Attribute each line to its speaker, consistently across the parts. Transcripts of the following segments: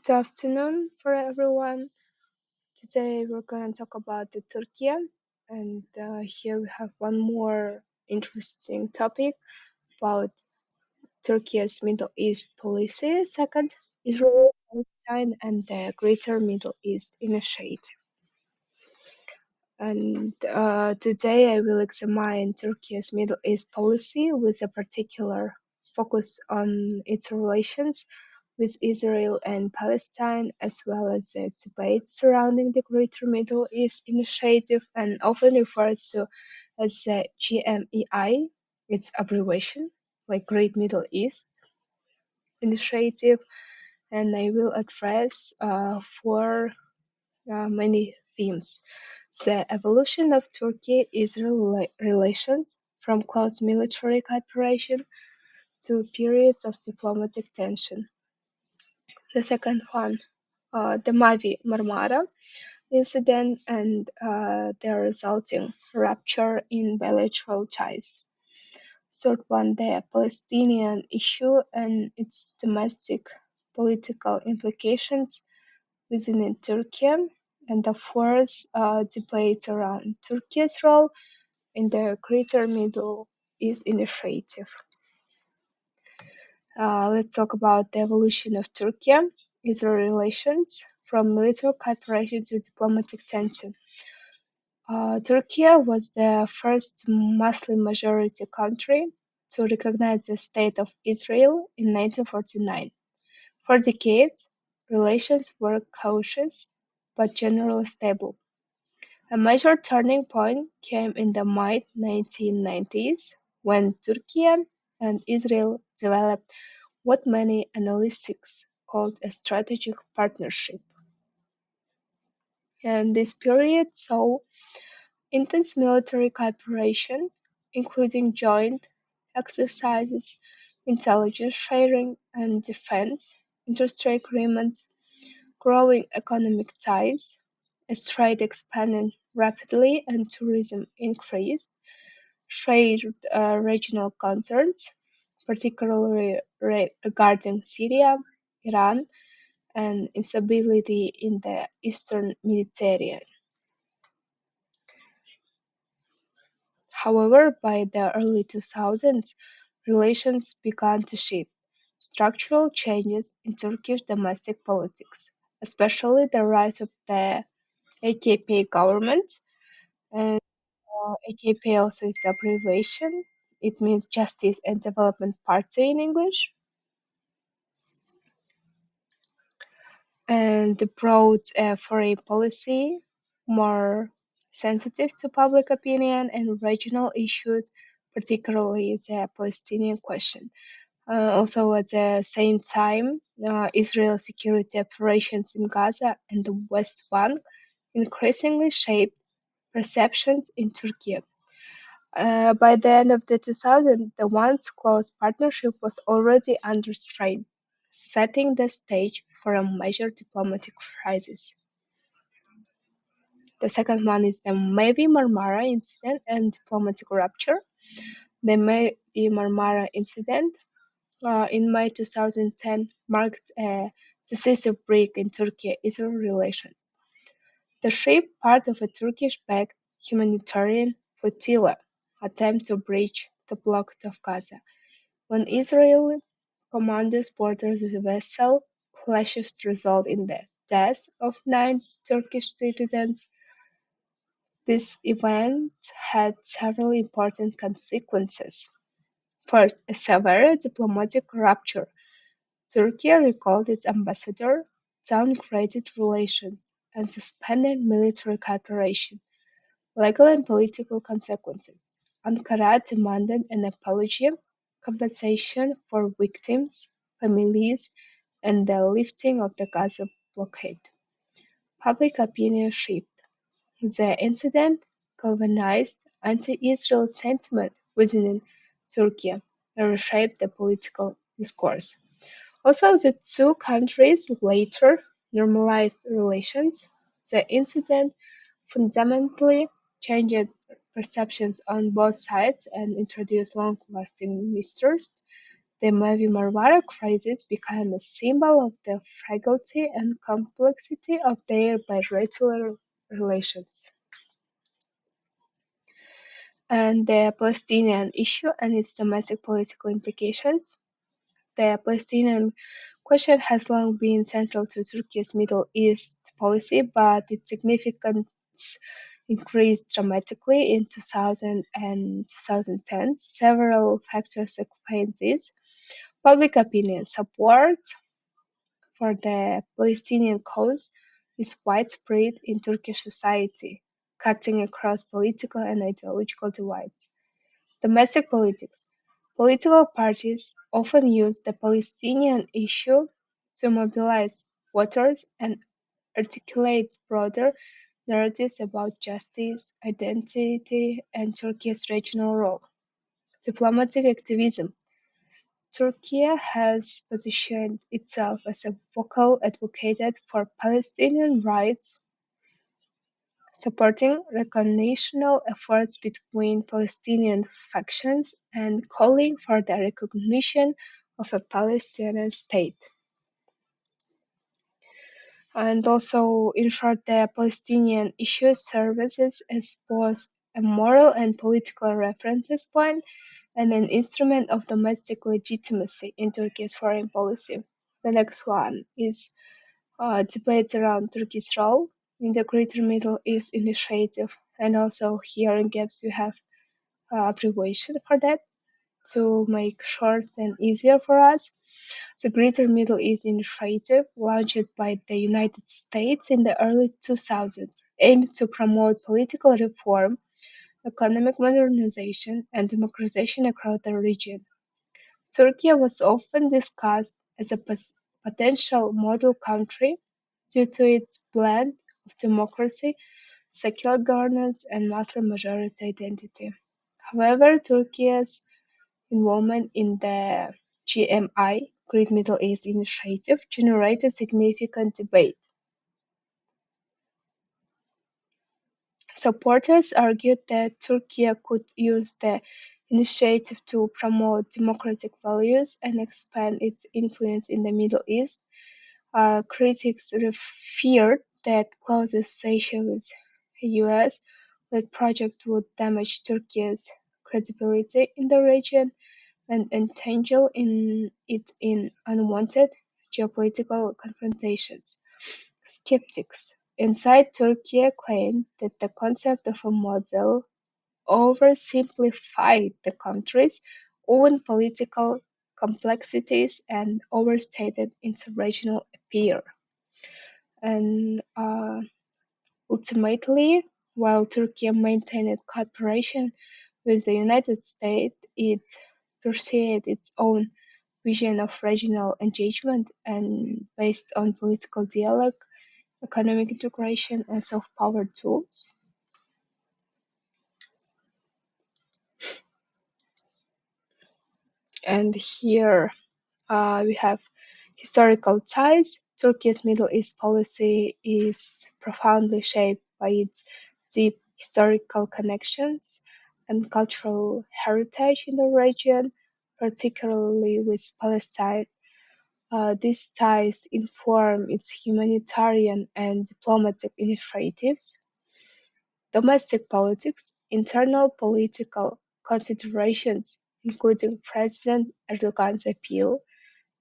Speaker 1: Good afternoon for everyone. Today we're going to talk about the Turkey, and here we have one more interesting topic about Turkey's Middle East policy. Second, Israel, Palestine, and the Greater Middle East Initiative. And today I will examine Turkey's Middle East policy with a particular focus on its relations with Israel and Palestine, as well as the debate surrounding the Greater Middle East Initiative, and often referred to as the GMEI, its abbreviation, like Great Middle East Initiative. And I will address four many themes. The evolution of Turkey-Israel relations from close military cooperation to periods of diplomatic tension. The second one, the Mavi Marmara incident and the resulting rupture in bilateral ties. Third one, the Palestinian issue and its domestic political implications within Turkey. And the fourth, debate around Turkey's role in the Greater Middle East Initiative. Let's talk about the evolution of Turkey-Israel relations from military cooperation to diplomatic tension. Turkey was the first Muslim majority country to recognize the State of Israel in 1949. For decades, relations were cautious but generally stable. A major turning point came in the mid 1990s when Turkey and Israel developed what many analysts called a strategic partnership. And this period saw intense military cooperation, including joint exercises, intelligence sharing, and defense industry agreements, growing economic ties, as trade expanded rapidly and tourism increased, shared regional concerns, particularly regarding Syria, Iran, and instability in the eastern Mediterranean. However, by the early 2000s, relations began to shift. Structural changes in Turkish domestic politics, especially the rise of the AKP government, and AKP also is the abbreviation. It means Justice and Development Party in English, and brought a foreign policy more sensitive to public opinion and regional issues, particularly the Palestinian question. Also, at the same time, Israel's security operations in Gaza and the West Bank increasingly shaped perceptions in Turkey. By the end of the 2000s, the once close partnership was already under strain, setting the stage for a major diplomatic crisis. The second one is the Maybe Marmara incident and diplomatic rupture. The Maybe Marmara incident in May 2010 marked a decisive break in Turkey-Israel relations. The ship, part of a Turkish-backed humanitarian flotilla, attempted to breach the blockade of Gaza. When Israeli commanders boarded the vessel, clashes resulted in the deaths of 9 Turkish citizens. This event had several important consequences. First, a severe diplomatic rupture. Turkey recalled its ambassador, downgraded relations, and suspended military cooperation. Legal and political consequences. Ankara demanded an apology, compensation for victims' families, and the lifting of the Gaza blockade. Public opinion shift. The incident galvanized anti-Israel sentiment within Turkey and reshaped the political discourse. Also, the two countries later normalized relations. The incident fundamentally changed perceptions on both sides and introduced long-lasting mistrust. The Mavi Marmara crisis became a symbol of the fragility and complexity of their bilateral relations. And the Palestinian issue and its domestic political implications. The Palestinian question has long been central to Turkey's Middle East policy, but its significance increased dramatically in 2000 and 2010. Several factors explain this. Public opinion support for the Palestinian cause is widespread in Turkish society, cutting across political and ideological divides. Domestic politics. Political parties often use the Palestinian issue to mobilize voters and articulate broader narratives about justice, identity, and Turkey's regional role. Diplomatic activism. Turkey has positioned itself as a vocal advocate for Palestinian rights, supporting reconciliational efforts between Palestinian factions and calling for the recognition of a Palestinian state. And also, in short, the Palestinian issue serves as both a moral and political reference point and an instrument of domestic legitimacy in Turkey's foreign policy. The next one is debate around Turkey's role in the Greater Middle East Initiative, and also here in GAPS you have abbreviation for that to make short and easier for us. The Greater Middle East Initiative, launched by the United States in the early 2000s, aimed to promote political reform, economic modernization, and democratization across the region. Turkey was often discussed as a potential model country due to its blend of democracy, secular governance, and Muslim majority identity. However, Turkey's involvement in the GMI, Great Middle East Initiative, generated significant debate. Supporters argued that Turkey could use the initiative to promote democratic values and expand its influence in the Middle East. Critics feared that close association with the US led project would damage Turkey's credibility in the region and entangle it in unwanted geopolitical confrontations. Skeptics inside Turkey claimed that the concept of a model oversimplified the country's own political complexities and overstated its regional appeal. And ultimately, while Turkey maintained cooperation with the United States, it pursued its own vision of regional engagement and based on political dialogue, economic integration, and soft power tools. And here we have historical ties. Turkey's Middle East policy is profoundly shaped by its deep historical connections and cultural heritage in the region, particularly with Palestine. These ties inform its humanitarian and diplomatic initiatives, domestic politics, internal political considerations, including President Erdogan's appeal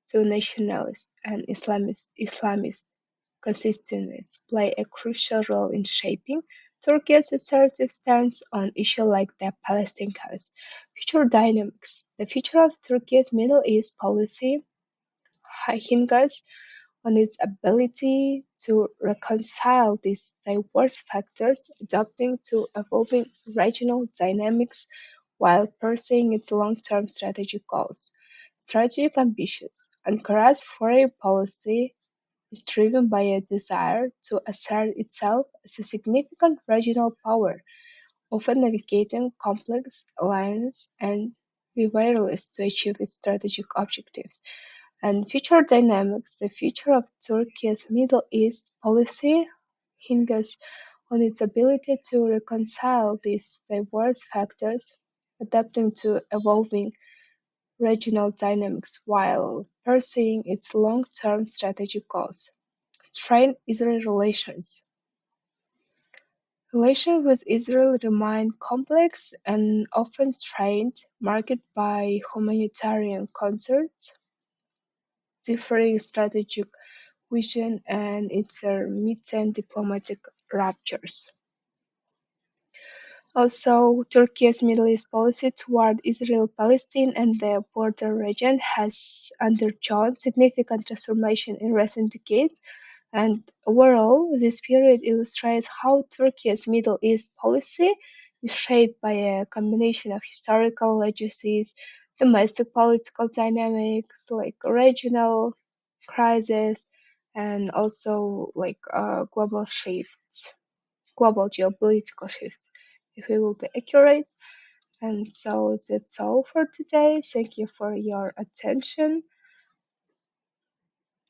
Speaker 1: to nationalist and Islamist constituencies, play a crucial role in shaping Turkey's assertive stance on issues like the Palestine cause. Future dynamics. The future of Turkey's Middle East policy hinges on its ability to reconcile these diverse factors, adapting to evolving regional dynamics while pursuing its long-term strategic goals. Strategic ambitions. Ankara's foreign policy is driven by a desire to assert itself as a significant regional power, often navigating complex alliances and rivalries to achieve its strategic objectives. And future dynamics. The future of Turkey's Middle East policy hinges on its ability to reconcile these diverse factors, adapting to evolving regional dynamics while pursuing its long-term strategic goals. Strain-Israel relations. Relations with Israel remain complex and often strained, marked by humanitarian concerns, differing strategic vision, and intermittent diplomatic ruptures. Also, Turkey's Middle East policy toward Israel, Palestine, and the border region has undergone significant transformation in recent decades, and overall, this period illustrates how Turkey's Middle East policy is shaped by a combination of historical legacies, domestic political dynamics, like regional crisis, and also global shifts, global geopolitical shifts, if we will be accurate. And so that's all for today. Thank you for your attention.